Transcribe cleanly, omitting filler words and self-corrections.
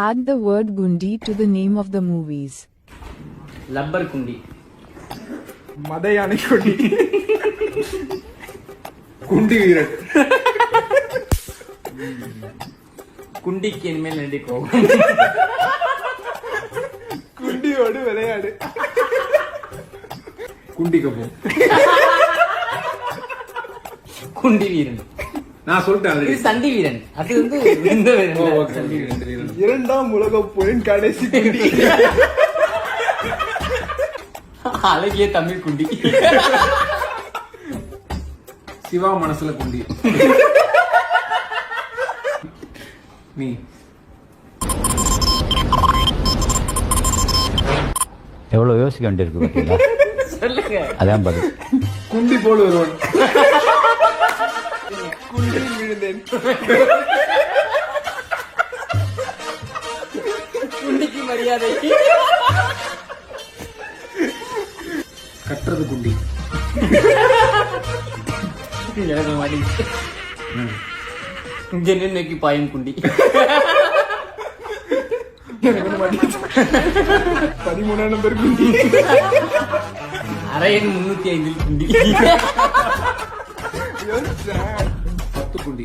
Add the word Gundi to the name of the movies. லப்பர் குண்டி. மதையானை குண்டி. குண்டி வீரன். குண்டிக்கு இனிமேல் நடிக்கும். குண்டியோடு விளையாடு. குண்டிக்கு போ. குண்டி வீரன். நான் சொல்லிட்டேன். இது சண்டி வீரன். அது வந்து இந்த வீரன். சண்டி வீரன். இரண்டாம் உலகப் போரின் கடைசி குண்டி. அழகிய தமிழ் குண்டி. சிவா மனசுல குண்டி. நீ எவ்வளவு யோசிக்க வேண்டியிருக்கு பார்த்தீங்களா? சொல்லுங்க. அதான் பதில். குண்டி போல் வருவன். குண்டில் விழுந்தேன். குண்டிக்கு மரியாதை. கட்டுறது குண்டி. எனக்கு மாடி. ஜெனி பாயும் குண்டி. 13ஆம் நம்பர் குண்டி. அரையன் 305 குண்டி. 10 குண்டி.